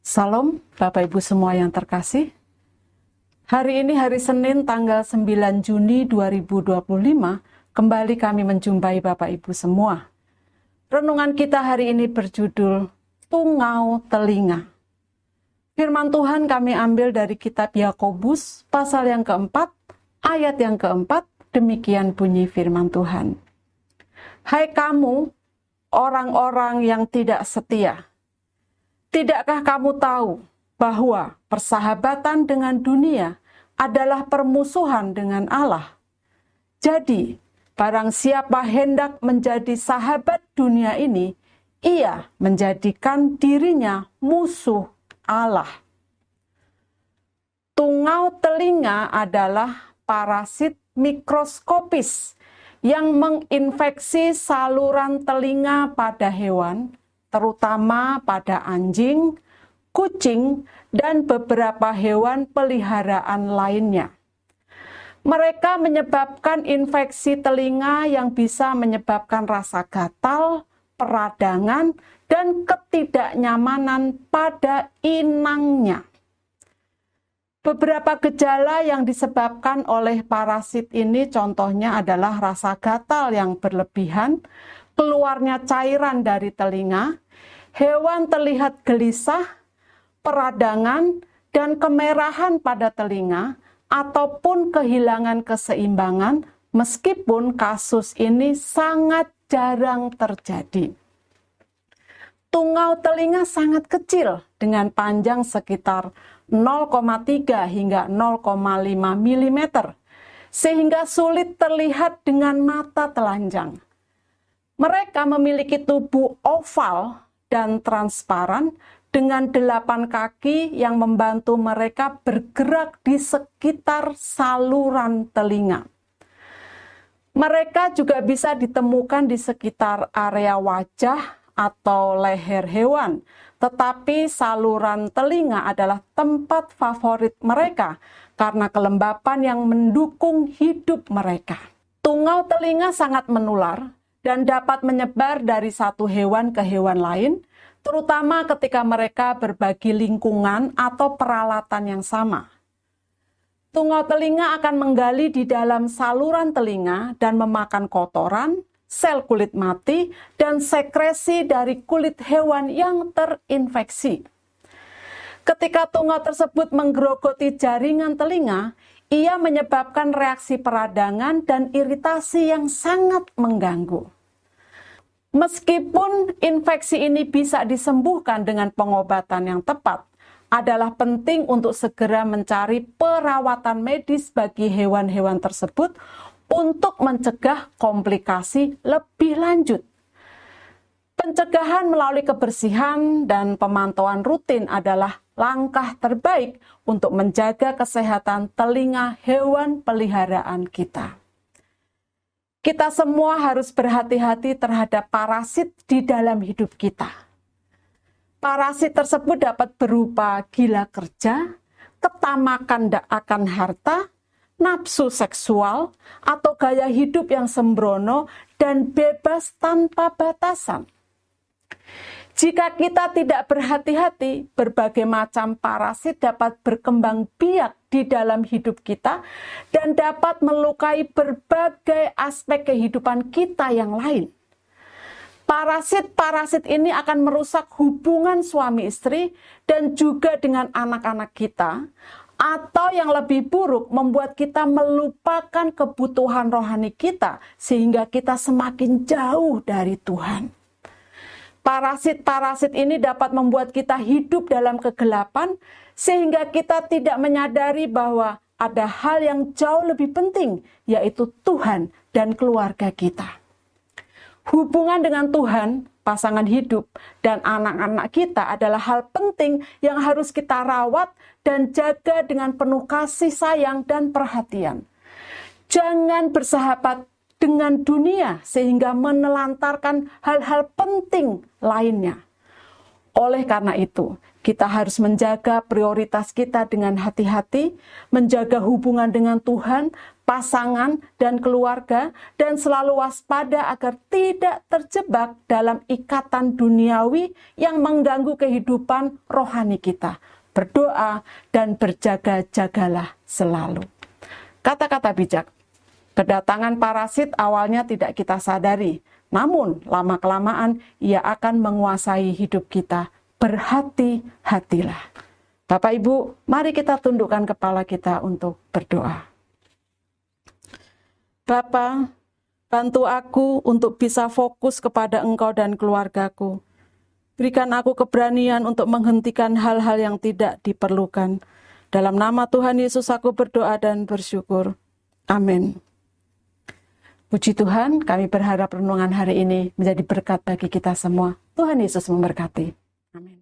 Salam Bapak Ibu semua yang terkasih. Hari ini hari Senin tanggal 9 Juni 2025, kembali kami menjumpai Bapak Ibu semua. Renungan kita hari ini berjudul Tungau Telinga. Firman Tuhan kami ambil dari kitab Yakobus pasal yang keempat, ayat yang keempat, demikian bunyi firman Tuhan. Hai kamu, orang-orang yang tidak setia, tidakkah kamu tahu bahwa persahabatan dengan dunia adalah permusuhan dengan Allah? Jadi, barang siapa hendak menjadi sahabat dunia ini, ia menjadikan dirinya musuh Allah. Tungau telinga adalah parasit mikroskopis yang menginfeksi saluran telinga pada hewan, terutama pada anjing, kucing, dan beberapa hewan peliharaan lainnya. Mereka menyebabkan infeksi telinga yang bisa menyebabkan rasa gatal, peradangan, dan ketidaknyamanan pada inangnya. Beberapa gejala yang disebabkan oleh parasit ini contohnya adalah rasa gatal yang berlebihan, keluarnya cairan dari telinga, hewan terlihat gelisah, peradangan, dan kemerahan pada telinga, ataupun kehilangan keseimbangan, meskipun kasus ini sangat jarang terjadi. Tungau telinga sangat kecil dengan panjang sekitar 0,3 hingga 0,5 mm, sehingga sulit terlihat dengan mata telanjang. Mereka memiliki tubuh oval dan transparan dengan 8 kaki yang membantu mereka bergerak di sekitar saluran telinga. Mereka juga bisa ditemukan di sekitar area wajah atau leher hewan, tetapi saluran telinga adalah tempat favorit mereka karena kelembapan yang mendukung hidup mereka. Tungau telinga sangat menular dan dapat menyebar dari satu hewan ke hewan lain, terutama ketika mereka berbagi lingkungan atau peralatan yang sama. Tungau telinga akan menggali di dalam saluran telinga dan memakan kotoran, sel kulit mati, dan sekresi dari kulit hewan yang terinfeksi. Ketika tungau tersebut menggerogoti jaringan telinga, ia menyebabkan reaksi peradangan dan iritasi yang sangat mengganggu. Meskipun infeksi ini bisa disembuhkan dengan pengobatan yang tepat, adalah penting untuk segera mencari perawatan medis bagi hewan-hewan tersebut untuk mencegah komplikasi lebih lanjut. Pencegahan melalui kebersihan dan pemantauan rutin adalah langkah terbaik untuk menjaga kesehatan telinga hewan peliharaan kita. Kita semua harus berhati-hati terhadap parasit di dalam hidup kita. Parasit tersebut dapat berupa gila kerja, ketamakan akan harta, nafsu seksual, atau gaya hidup yang sembrono dan bebas tanpa batasan. Jika kita tidak berhati-hati, berbagai macam parasit dapat berkembang biak di dalam hidup kita dan dapat melukai berbagai aspek kehidupan kita yang lain. Parasit-parasit ini akan merusak hubungan suami istri dan juga dengan anak-anak kita, atau yang lebih buruk membuat kita melupakan kebutuhan rohani kita sehingga kita semakin jauh dari Tuhan. Parasit-parasit ini dapat membuat kita hidup dalam kegelapan sehingga kita tidak menyadari bahwa ada hal yang jauh lebih penting, yaitu Tuhan dan keluarga kita. Hubungan dengan Tuhan, pasangan hidup, dan anak-anak kita adalah hal penting yang harus kita rawat dan jaga dengan penuh kasih sayang dan perhatian. Jangan bersahabat dengan dunia sehingga menelantarkan hal-hal penting lainnya. Oleh karena itu, kita harus menjaga prioritas kita dengan hati-hati, menjaga hubungan dengan Tuhan, pasangan, dan keluarga, dan selalu waspada agar tidak terjebak dalam ikatan duniawi yang mengganggu kehidupan rohani kita. Berdoa dan berjaga-jagalah selalu. Kata-kata bijak. Kedatangan parasit awalnya tidak kita sadari, namun lama-kelamaan ia akan menguasai hidup kita. Berhati-hatilah. Bapak Ibu, mari kita tundukkan kepala kita untuk berdoa. Bapa, bantu aku untuk bisa fokus kepada Engkau dan keluargaku. Berikan aku keberanian untuk menghentikan hal-hal yang tidak diperlukan. Dalam nama Tuhan Yesus aku berdoa dan bersyukur. Amin. Puji Tuhan, kami berharap renungan hari ini menjadi berkat bagi kita semua. Tuhan Yesus memberkati. Amin.